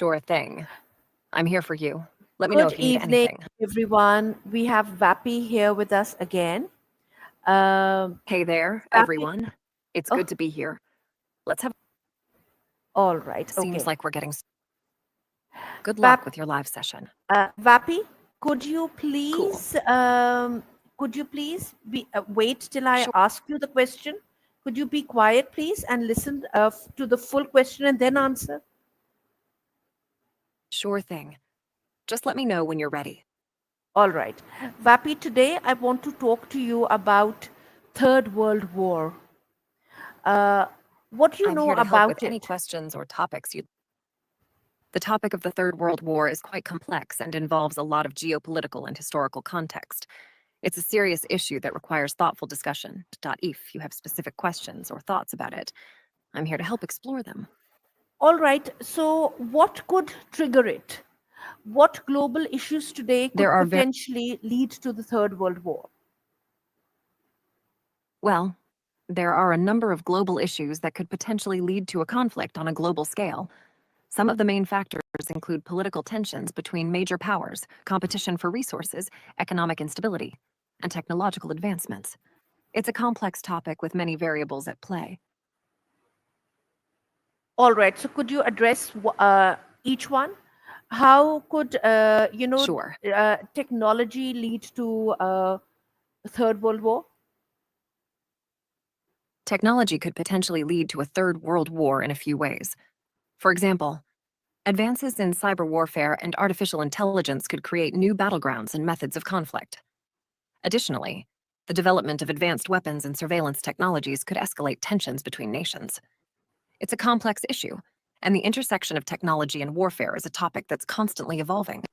Sure thing. I'm here for you. Let me know Good if you need evening, anything. everyone. We have Vapi here with us again. Hey there, Vapi, everyone. It's oh, good to be here. Let's have. all right, Seems okay. like we're getting. Good luck Vap, with your live session. Vapi, could you Cool. please, wait till I Sure, ask you the question? Could you be quiet, please, and listen to the full question and then answer? sure thing. Just let me know when you're ready. All right, Vapi. Today I want to talk to you about Third World War. Uh, what do you I'm know here to help with about any it? questions or topics you. The topic of the Third World War is quite complex and involves a lot of geopolitical and historical context. It's a serious issue that requires thoughtful discussion. If you have specific questions or thoughts about it, I'm here to help explore them. All right. So, what could trigger it? What global issues today There could are very potentially lead to the Third World War? Well, there are a number of global issues that could potentially lead to a conflict on a global scale. Some of the main factors include political tensions between major powers, competition for resources, economic instability, and technological advancements. It's a complex topic with many variables at play. All right. So, could you address each one? How could Sure, technology lead to Third World War? technology could potentially lead to a third world war in a few ways. For example, advances in cyber warfare and artificial intelligence could create new battlegrounds and methods of conflict. Additionally, the development of advanced weapons and surveillance technologies could escalate tensions between nations. It's a complex issue, and the intersection of technology and warfare is a topic that's constantly evolving.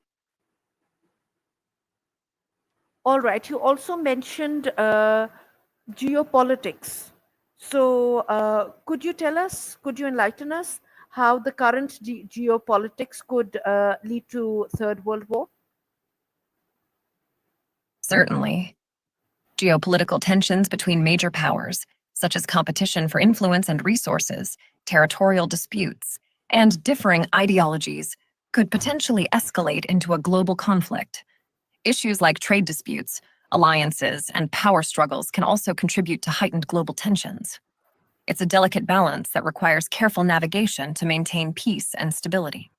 All right. You also mentioned geopolitics. So, could you enlighten us how the current geopolitics could lead to Third World War? Certainly, geopolitical tensions between major powers, such as competition for influence and resources, territorial disputes, and differing ideologies, could potentially escalate into a global conflict. Issues like trade disputes, alliances, and power struggles can also contribute to heightened global tensions. It's a delicate balance that requires careful navigation to maintain peace and stability.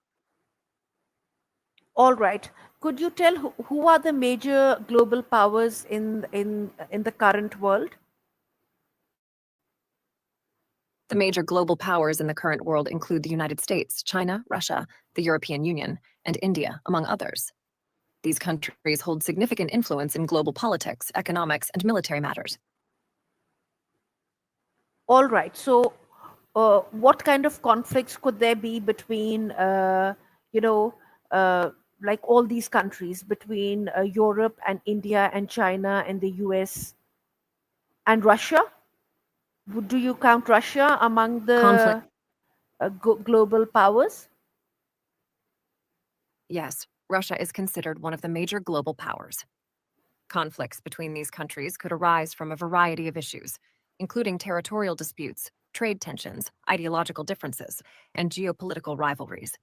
All right. Could you tell who are the major global powers in the current world? The major global powers in the current world include the United States, China, Russia, the European Union, and India, among others. These countries hold significant influence in global politics, economics, and military matters. All right. So, what kind of conflicts could there be between, you know, uh, like all these countries, between Europe and India and China and the US and Russia? Do you count Russia among Conflict, the global powers? yes, Russia is considered one of the major global powers. Conflicts between these countries could arise from a variety of issues, including territorial disputes, trade tensions, ideological differences, and geopolitical rivalries.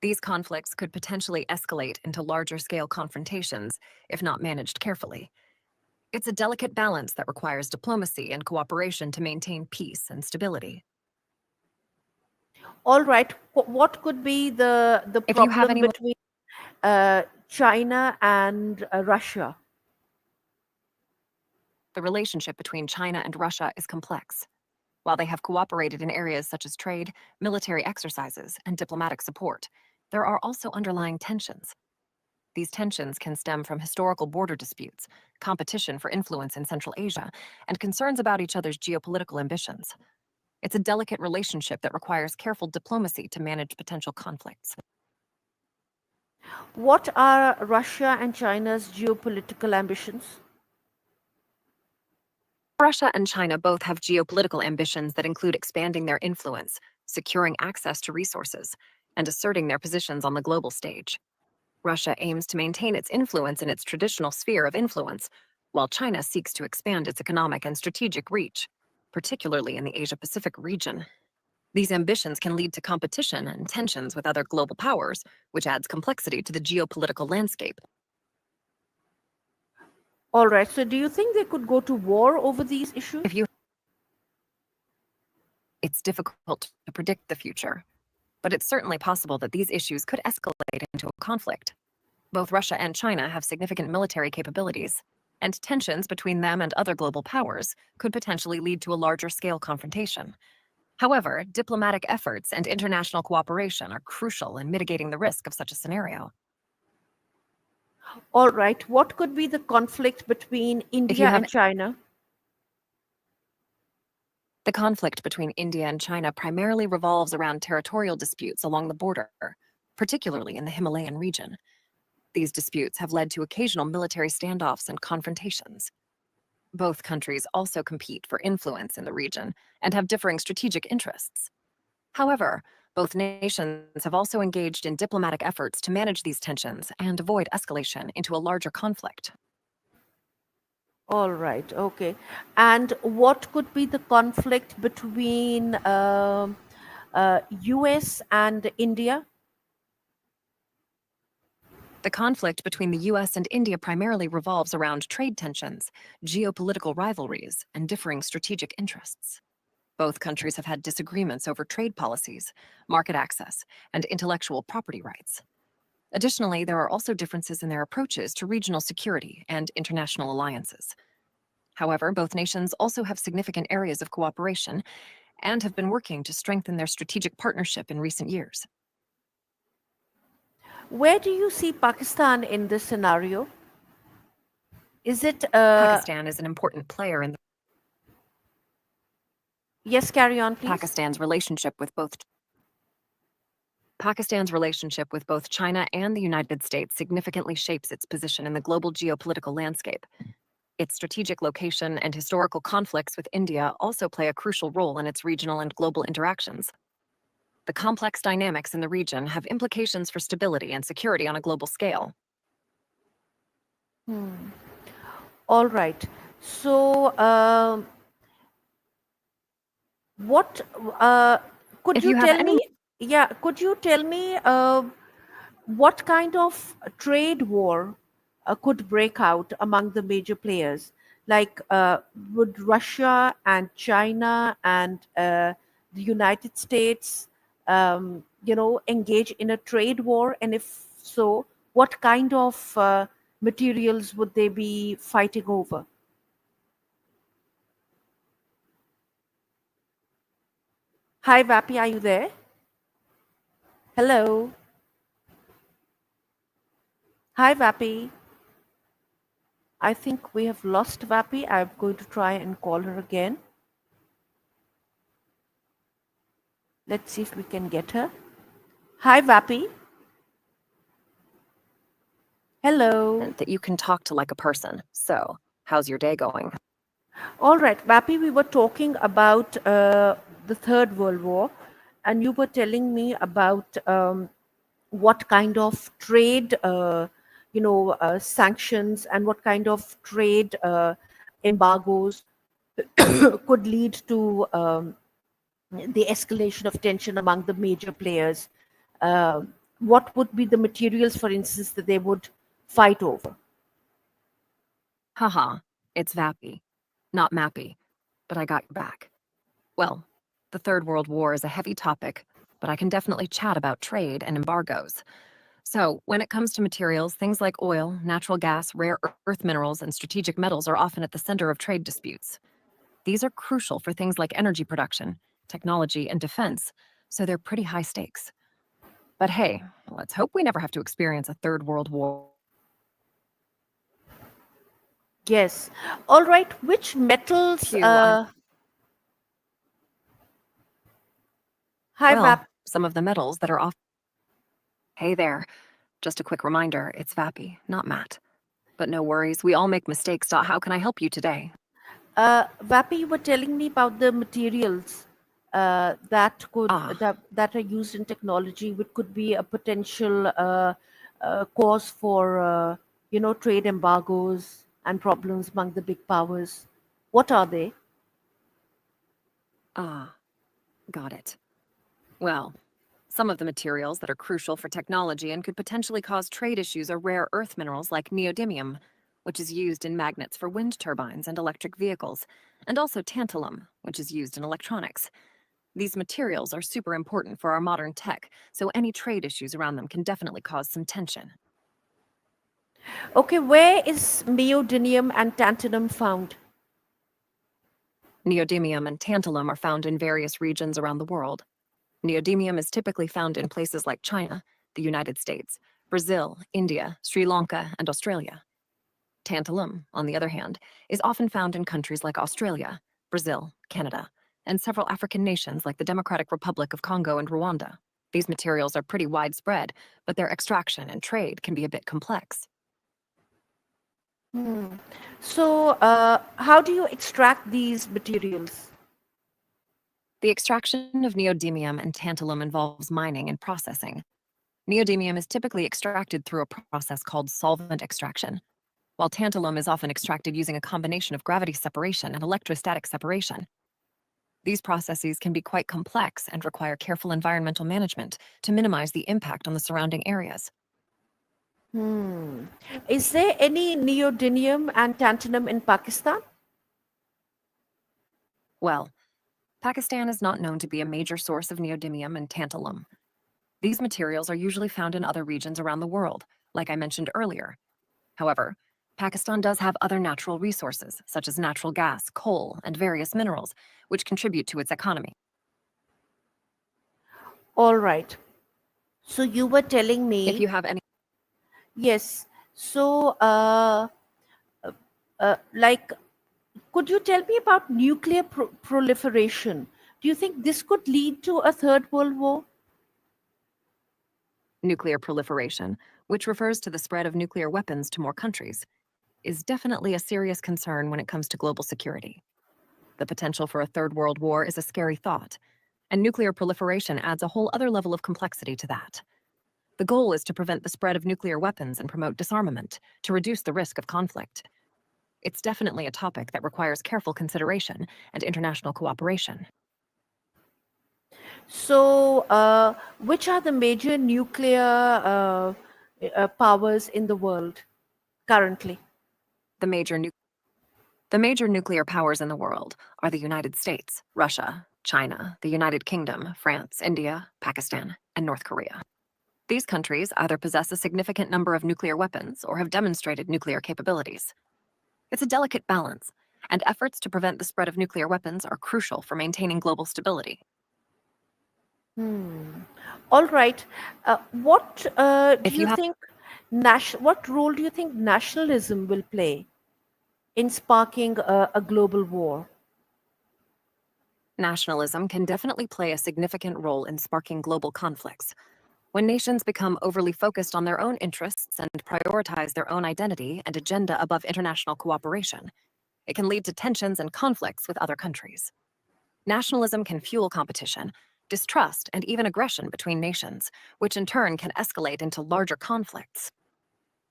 These conflicts could potentially escalate into larger scale confrontations if not managed carefully. It's a delicate balance that requires diplomacy and cooperation to maintain peace and stability. All right. What could be the If you have problem any more, between China and Russia? the relationship between China and Russia is complex. While they have cooperated in areas such as trade, military exercises, and diplomatic support, there are also underlying tensions. These tensions can stem from historical border disputes, competition for influence in Central Asia, and concerns about each other's geopolitical ambitions. It's a delicate relationship that requires careful diplomacy to manage potential conflicts. What are Russia and China's geopolitical ambitions? Russia and China both have geopolitical ambitions that include expanding their influence, securing access to resources, and asserting their positions on the global stage. Russia aims to maintain its influence in its traditional sphere of influence, while China seeks to expand its economic and strategic reach, particularly in the Asia-Pacific region. These ambitions can lead to competition and tensions with other global powers, which adds complexity to the geopolitical landscape. All right. So, do you think they could go to war over these issues? If you It's difficult to predict the future, but it's certainly possible that these issues could escalate into a conflict. Both Russia and China have significant military capabilities, and tensions between them and other global powers could potentially lead to a larger scale confrontation. However, diplomatic efforts and international cooperation are crucial in mitigating the risk of such a scenario. All right. What could be the conflict between If India you have and China? The conflict between India and China primarily revolves around territorial disputes along the border, particularly in the Himalayan region. These disputes have led to occasional military standoffs and confrontations. Both countries also compete for influence in the region and have differing strategic interests. However, both nations have also engaged in diplomatic efforts to manage these tensions and avoid escalation into a larger conflict. All right. Okay. And what could be the conflict between US and India? The conflict between the US and India primarily revolves around trade tensions, geopolitical rivalries, and differing strategic interests. Both countries have had disagreements over trade policies, market access, and intellectual property rights. Additionally, there are also differences in their approaches to regional security and international alliances. However, both nations also have significant areas of cooperation and have been working to strengthen their strategic partnership in recent years. Where do you see Pakistan in this scenario? Is it Pakistan is an important player in yes, carry on, please. Pakistan's relationship with both China and the United States significantly shapes its position in the global geopolitical landscape. Its strategic location and historical conflicts with India also play a crucial role in its regional and global interactions. The complex dynamics in the region have implications for stability and security on a global scale. All right. So, what could If you you have tell any me? Yeah, could you tell me what kind of trade war could break out among the major players? Like, would Russia and China and the United States, engage in a trade war? And if so, what kind of materials would they be fighting over? Hi, Vapi, are you there? Hello. Hi, Vapi. I think we have lost Vapi. I'm going to try and call her again. Let's see if we can get her. Hi, Vapi. Hello. that you can talk to like a person. So, how's your day going? All right, Vapi, we were talking about the Third World War, and you were telling me about what kind of trade, sanctions and what kind of trade embargoes could lead to the escalation of tension among the major players. Uh, what would be the materials, for instance, that they would fight over? Haha, it's Vappy, not Mappy, but I got your back. Well, the Third World War is a heavy topic, but I can definitely chat about trade and embargoes. So, when it comes to materials, things like oil, natural gas, rare earth minerals, and strategic metals are often at the center of trade disputes. These are crucial for things like energy production, technology, and defense, so they're pretty high stakes. But hey, let's hope we never have to experience a Third World War. Yes. All right. Which metals? Q, I'm Hi, Well, Vap. some of the metals that are off. Hey there. Just a quick reminder, it's Vappy, not Matt. But no worries, we all make mistakes. So how can I help you today? Vapi, you were telling me about the materials Ah, that are used in technology, which could be a potential cause for trade embargoes and problems among the big powers. What are they? ah, got it. Well, some of the materials that are crucial for technology and could potentially cause trade issues are rare earth minerals like neodymium, which is used in magnets for wind turbines and electric vehicles, and also tantalum, which is used in electronics. These materials are super important for our modern tech, so any trade issues around them can definitely cause some tension. Okay, where is neodymium and tantalum found? Neodymium and tantalum are found in various regions around the world. Neodymium is typically found in places like China, the United States, Brazil, India, Sri Lanka, and Australia. Tantalum, on the other hand, is often found in countries like Australia, Brazil, Canada, and several African nations like the Democratic Republic of Congo and Rwanda. These materials are pretty widespread, but their extraction and trade can be a bit complex. Hmm. So, how do you extract these materials? The extraction of neodymium and tantalum involves mining and processing. Neodymium is typically extracted through a process called solvent extraction, while tantalum is often extracted using a combination of gravity separation and electrostatic separation. These processes can be quite complex and require careful environmental management to minimize the impact on the surrounding areas. Hmm. Is there any neodymium and tantalum in Pakistan? Well, Pakistan is not known to be a major source of neodymium and tantalum. These materials are usually found in other regions around the world, like I mentioned earlier. However, Pakistan does have other natural resources, such as natural gas, coal, and various minerals, which contribute to its economy. All right. So, you were telling If me, you have any yes. So, like, could you tell me about nuclear proliferation? Do you think this could lead to a third world war? nuclear proliferation, which refers to the spread of nuclear weapons to more countries, is definitely a serious concern when it comes to global security. The potential for a third world war is a scary thought, and nuclear proliferation adds a whole other level of complexity to that. The goal is to prevent the spread of nuclear weapons and promote disarmament to reduce the risk of conflict. It's definitely a topic that requires careful consideration and international cooperation. So, which are the major nuclear powers in the world currently? The major, nu- the major nuclear powers in the world are the United States, Russia, China, the United Kingdom, France, India, Pakistan, and North Korea. These countries either possess a significant number of nuclear weapons or have demonstrated nuclear capabilities. It's a delicate balance, and efforts to prevent the spread of nuclear weapons are crucial for maintaining global stability. Hmm. All right. What do If you you have think? What role do you think nationalism will play in sparking a global war? nationalism can definitely play a significant role in sparking global conflicts. When nations become overly focused on their own interests and prioritize their own identity and agenda above international cooperation, it can lead to tensions and conflicts with other countries. Nationalism can fuel competition, distrust, and even aggression between nations, which in turn can escalate into larger conflicts.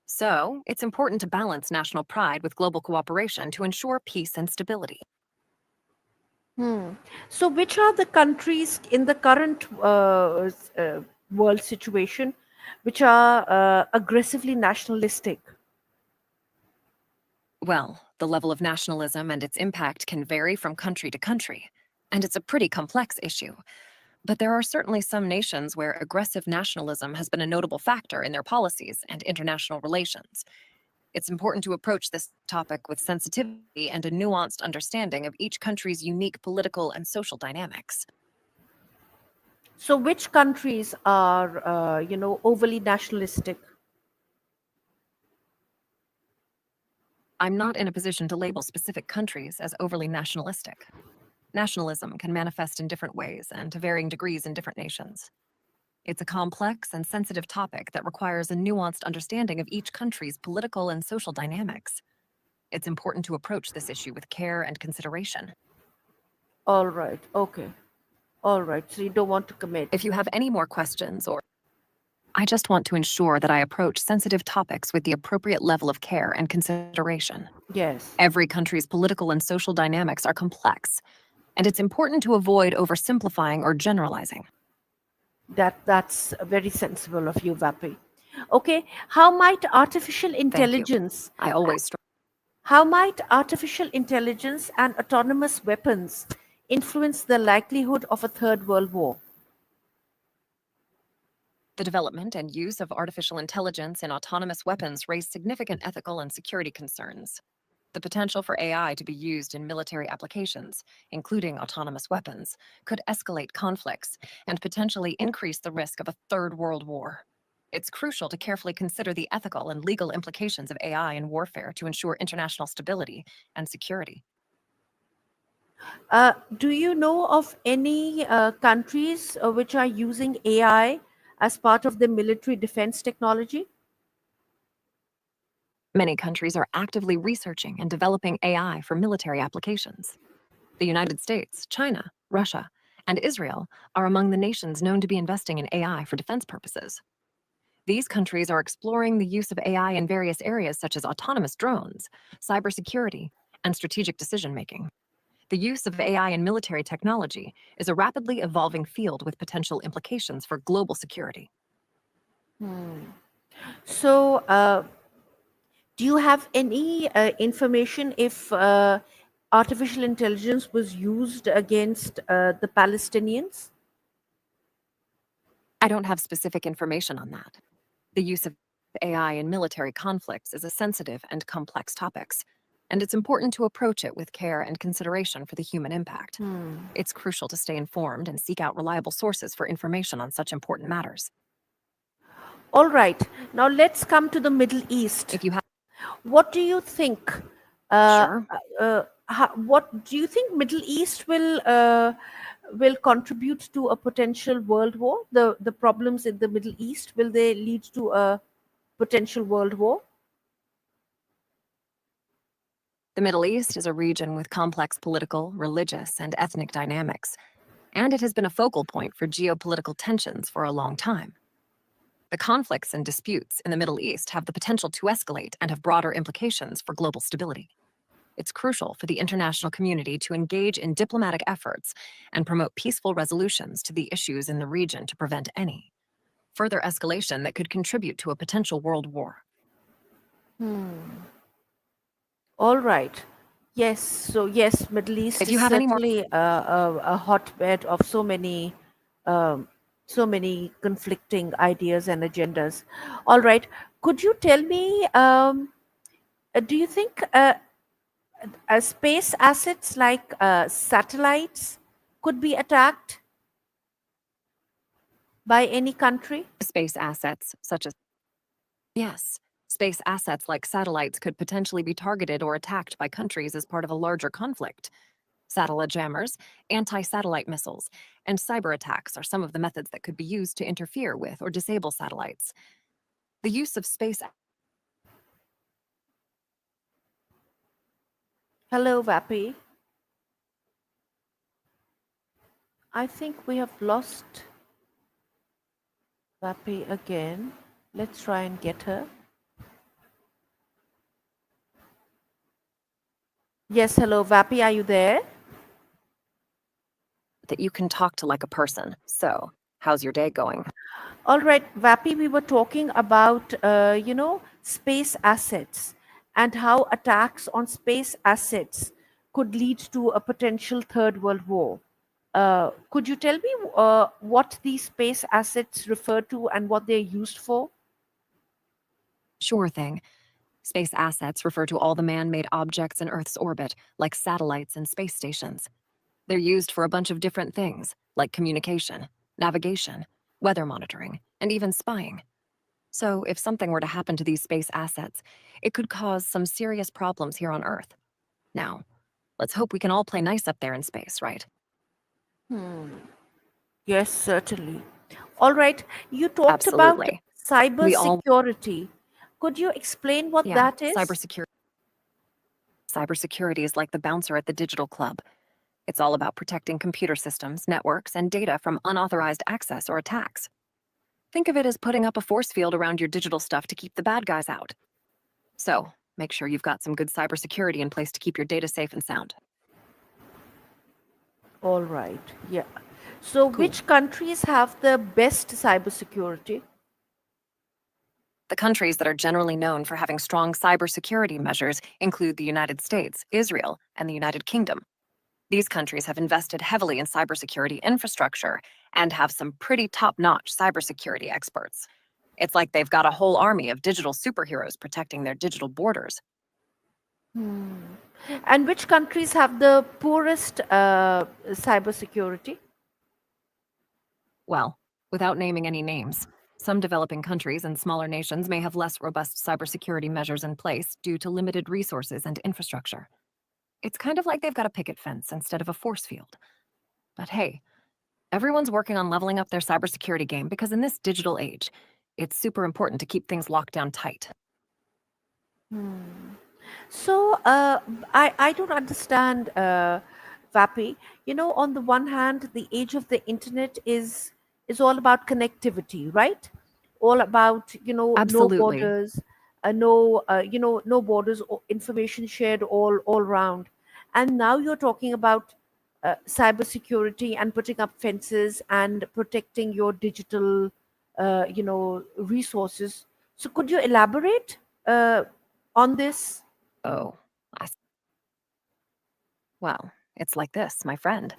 So, it's important to balance national pride with global cooperation to ensure peace and stability. Hmm. So, which are the countries in the current world situation which are aggressively nationalistic? Well, the level of nationalism and its impact can vary from country to country, and it's a pretty complex issue. But there are certainly some nations where aggressive nationalism has been a notable factor in their policies and international relations. It's important to approach this topic with sensitivity and a nuanced understanding of each country's unique political and social dynamics. So, which countries are, overly nationalistic? I'm not in a position to label specific countries as overly nationalistic. Nationalism can manifest in different ways and to varying degrees in different nations. It's a complex and sensitive topic that requires a nuanced understanding of each country's political and social dynamics. It's important to approach this issue with care and consideration. All right. Okay. All right. So, you don't want to commit. If you have any more questions or I just want to ensure that I approach sensitive topics with the appropriate level of care and consideration. Yes. Every country's political and social dynamics are complex, and it's important to avoid oversimplifying or generalizing. That's very sensible of you, Vapi. Okay, how might artificial Thank you. intelligence I always how might artificial intelligence and autonomous weapons influence the likelihood of a third world war? The development and use of artificial intelligence in autonomous weapons raise significant ethical and security concerns. The potential for AI to be used in military applications, including autonomous weapons, could escalate conflicts and potentially increase the risk of a third world war. It's crucial to carefully consider the ethical and legal implications of AI in warfare to ensure international stability and security. Do you know of any countries which are using AI as part of the military defense technology? Many countries are actively researching and developing AI for military applications. The United States, China, Russia, and Israel are among the nations known to be investing in AI for defense purposes. These countries are exploring the use of AI in various areas such as autonomous drones, cybersecurity, and strategic decision making. The use of AI in military technology is a rapidly evolving field with potential implications for global security. So, do you have any information if artificial intelligence was used against the Palestinians? I don't have specific information on that. The use of AI in military conflicts is a sensitive and complex topic, and it's important to approach it with care and consideration for the human impact. It's crucial to stay informed and seek out reliable sources for information on such important matters. All right. Now let's come to the Middle East. If you have, What do you think? Uh, sure, what do you think Middle East will contribute to a potential world war? The problems in the Middle East, will they lead to a potential world war? the Middle East is a region with complex political, religious, and ethnic dynamics, and it has been a focal point for geopolitical tensions for a long time. The conflicts and disputes in the Middle East have the potential to escalate and have broader implications for global stability. It's crucial for the international community to engage in diplomatic efforts and promote peaceful resolutions to the issues in the region to prevent any further escalation that could contribute to a potential world war. All right. Yes. So yes, Middle East If is you have any more, certainly a hotbed of um, so many conflicting ideas and agendas. All right. Could you tell me? Do you think space assets like satellites could be attacked by any country? space assets such as, yes, space assets like satellites could potentially be targeted or attacked by countries as part of a larger conflict. Satellite jammers, anti satellite missiles, and cyber attacks are some of the methods that could be used to interfere with or disable satellites. The use of space. Hello, Vapi. I think we have lost Vapi again. Let's try and get her. Yes, hello, Vapi. Are you there? That you can talk to like a person. So, how's your day going? All right, Vapi, we were talking about, space assets and how attacks on space assets could lead to a potential third world war. Could you tell me what these space assets refer to and what they're used for? Sure thing. Space assets refer to all the man made objects in Earth's orbit, like satellites and space stations. They're used for a bunch of different things, like communication, navigation, weather monitoring, and even spying. So, if something were to happen to these space assets, it could cause some serious problems here on Earth. Now, let's hope we can all play nice up there in space, right? Yes, certainly. All right, you talked about Absolutely. cyber We all, security. Could you explain what yeah, that is? cybersecurity. Cybersecurity is like the bouncer at the digital club. It's all about protecting computer systems, networks, and data from unauthorized access or attacks. Think of it as putting up a force field around your digital stuff to keep the bad guys out. So, make sure you've got some good cybersecurity in place to keep your data safe and sound. All right, yeah. So, Cool. which countries have the best cybersecurity? The countries that are generally known for having strong cybersecurity measures include the United States, Israel, and the United Kingdom. These countries have invested heavily in cybersecurity infrastructure and have some pretty top notch cybersecurity experts. It's like they've got a whole army of digital superheroes protecting their digital borders. Hmm. And which countries have the poorest cybersecurity? Well, without naming any names, some developing countries and smaller nations may have less robust cybersecurity measures in place due to limited resources and infrastructure. It's kind of like they've got a picket fence instead of a force field. But hey, everyone's working on leveling up their cybersecurity game because in this digital age, it's super important to keep things locked down tight. Hmm. So I don't understand, Vapi. On the one hand, the age of the internet is all about connectivity, right? All about no Absolutely. borders, no no borders, information shared all around. And now you're talking about cybersecurity and putting up fences and protecting your digital resources. So could you elaborate on this? Oh, I well, it's like this, my friend.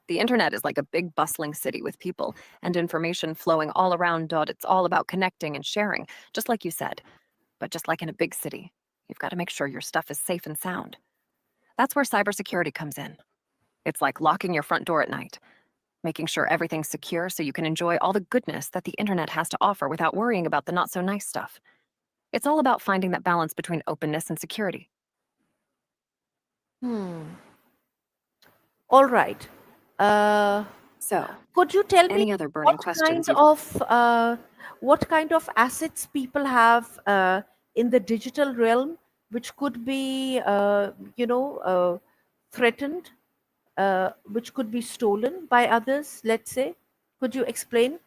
The internet is like a big bustling city with people and information flowing all around. It's all about connecting and sharing, just like you said. But just like in a big city, you've got to make sure your stuff is safe and sound. That's where cybersecurity comes in. It's like locking your front door at night, making sure everything's secure so you can enjoy all the goodness that the internet has to offer without worrying about the not so nice stuff. It's all about finding that balance between openness and security. Hmm. All right. Uh, So, could you tell me any other burning what questions kind you've of what kind of assets people have in the digital realm, which could be threatened, which could be stolen by others? Let's say, could you explain?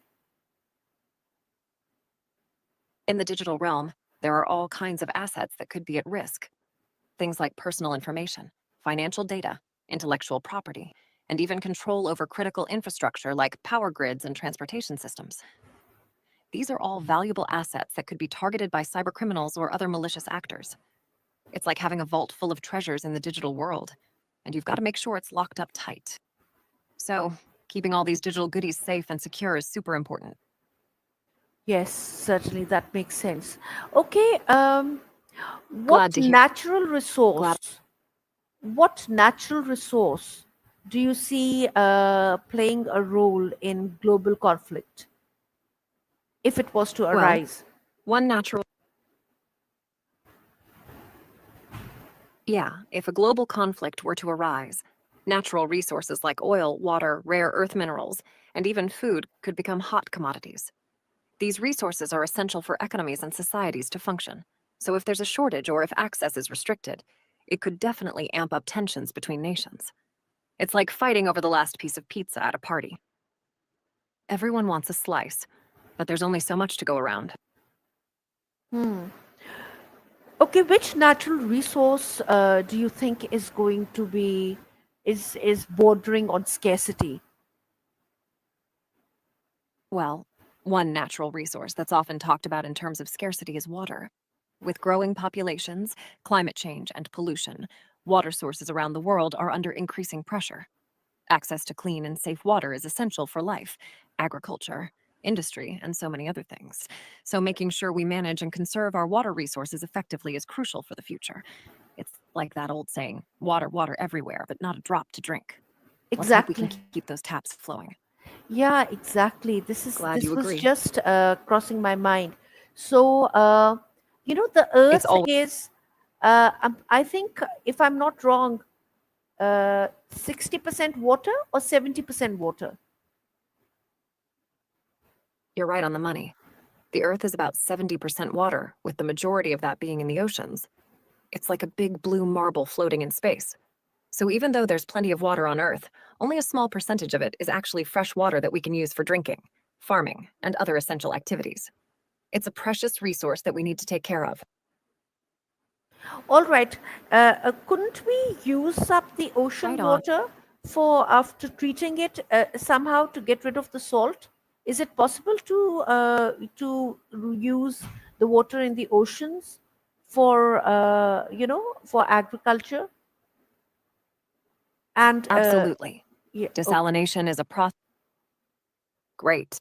in the digital realm, there are all kinds of assets that could be at risk. Things like personal information, financial data, intellectual property, and even control over critical infrastructure like power grids and transportation systems. These are all valuable assets that could be targeted by cybercriminals or other malicious actors. It's like having a vault full of treasures in the digital world, and you've got to make sure it's locked up tight. So, keeping all these digital goodies safe and secure is super important. Yes, certainly that makes sense. Okay. What Glad to hear. natural Glad. resource what natural resource do you see playing a role in global conflict if it was to Well, arise? one natural. Yeah, if a global conflict were to arise, natural resources like oil, water, rare earth minerals, and even food could become hot commodities. These resources are essential for economies and societies to function. So if there's a shortage or if access is restricted, it could definitely amp up tensions between nations. It's like fighting over the last piece of pizza at a party. Everyone wants a slice, but there's only so much to go around. Hmm. Okay, which natural resource do you think is going to be is bordering on scarcity? Well, one natural resource that's often talked about in terms of scarcity is water. With growing populations, climate change, and pollution, water sources around the world are under increasing pressure. Access to clean and safe water is essential for life, agriculture, industry, and so many other things. So, making sure we manage and conserve our water resources effectively is crucial for the future. It's like that old saying water, water everywhere, but not a drop to drink. Let's hope we can Exactly. keep those taps flowing. Yeah, exactly. This is Glad this you was agree. just crossing my mind. So, the It's Earth always, is, I think, if I'm not wrong, 60% water or 70% water. you're right on the money. The Earth is about 70% water, with the majority of that being in the oceans. It's like a big blue marble floating in space. So even though there's plenty of water on Earth, only a small percentage of it is actually fresh water that we can use for drinking, farming, and other essential activities. It's a precious resource that we need to take care of. All right. Couldn't we use up the ocean Right on. water for after treating it somehow to get rid of the salt? Is it possible to use the water in the oceans for for agriculture and Absolutely. yeah, okay. Desalination is a process. Great.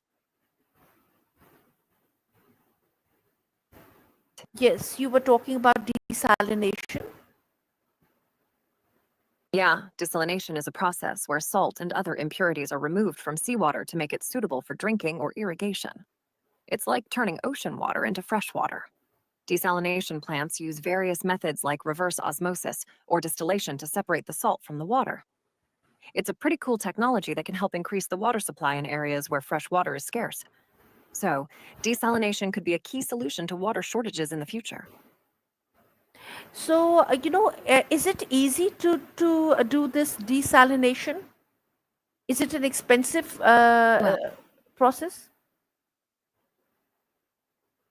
Yes, you were talking about desalination. Yeah, desalination is a process where salt and other impurities are removed from seawater to make it suitable for drinking or irrigation. It's like turning ocean water into fresh water. Desalination plants use various methods like reverse osmosis or distillation to separate the salt from the water. It's a pretty cool technology that can help increase the water supply in areas where fresh water is scarce. So, desalination could be a key solution to water shortages in the future. So, is it easy to do this desalination? Is it an expensive Well, process?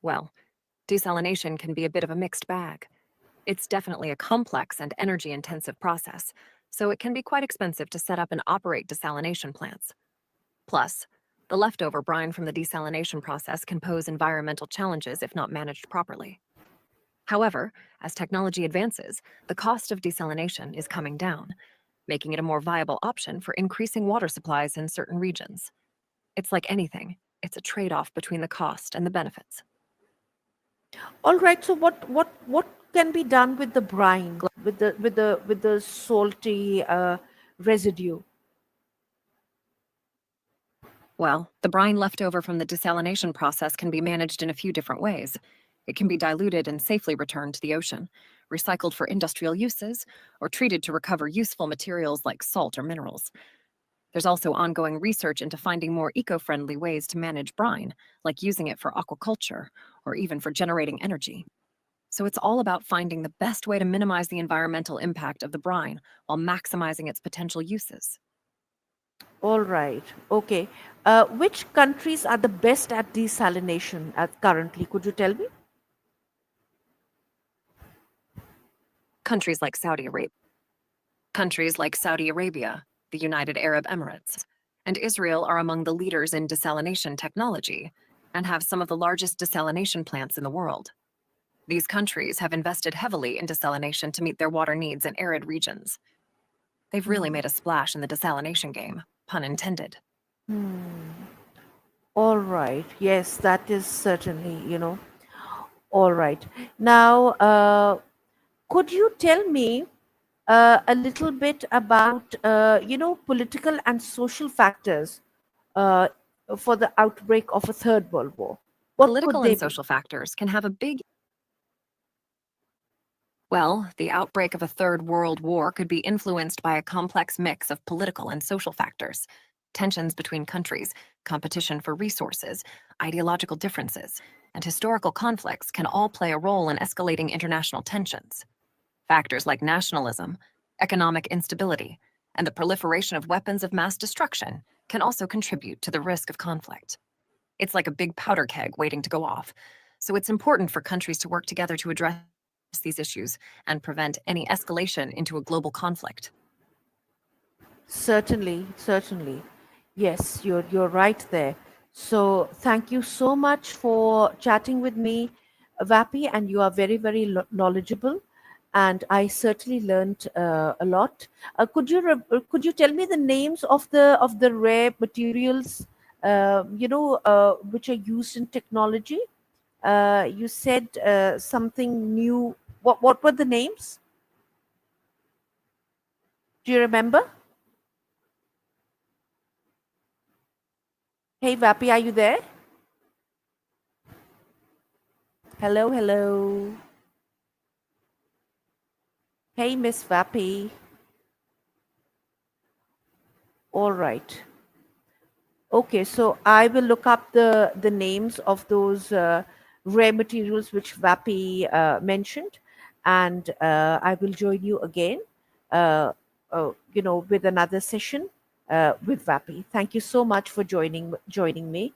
well, desalination can be a bit of a mixed bag. It's definitely a complex and energy intensive process, so it can be quite expensive to set up and operate desalination plants. Plus, the leftover brine from the desalination process can pose environmental challenges if not managed properly. However, as technology advances, the cost of desalination is coming down, making it a more viable option for increasing water supplies in certain regions. It's like anything, it's a trade off between the cost and the benefits. All right. So, what can be done with the brine, with the salty residue? Well, the brine left over from the desalination process can be managed in a few different ways. It can be diluted and safely returned to the ocean, recycled for industrial uses, or treated to recover useful materials like salt or minerals. There's also ongoing research into finding more eco friendly ways to manage brine, like using it for aquaculture or even for generating energy. So it's all about finding the best way to minimize the environmental impact of the brine while maximizing its potential uses. All right. Okay. Which countries are the best at desalination at currently? Could you tell me? Countries like Saudi Arabia, Countries like Saudi Arabia, the United Arab Emirates, and Israel are among the leaders in desalination technology and have some of the largest desalination plants in the world. These countries have invested heavily in desalination to meet their water needs in arid regions. They've really Hmm. made a splash in the desalination game, pun intended. Hmm. All right. Yes, that is certainly. All right. Now, could you tell me a little bit about, political and social factors uh, for the outbreak of a third world war? What could Political they and be? social factors can have a big Well, the outbreak of a third world war could be influenced by a complex mix of political and social factors. Tensions between countries, competition for resources, ideological differences, and historical conflicts can all play a role in escalating international tensions. Factors like nationalism, economic instability, and the proliferation of weapons of mass destruction can also contribute to the risk of conflict. It's like a big powder keg waiting to go off. So it's important for countries to work together to address these issues and prevent any escalation into a global conflict. Certainly, certainly. Yes, you're right there. So thank you so much for chatting with me, Vapi, and you are very, very knowledgeable. And I certainly learned a lot. Could you tell me the names of the rare materials, which are used in technology? You said something new. What were the names? Do you remember? Hey, Vapi, are you there? Hello, hello. Hey, Miss Vapi. All right. Okay, so I will look up the names of those rare materials which Vapi mentioned, and I will join you again, with another session with Vapi. Thank you so much for joining me.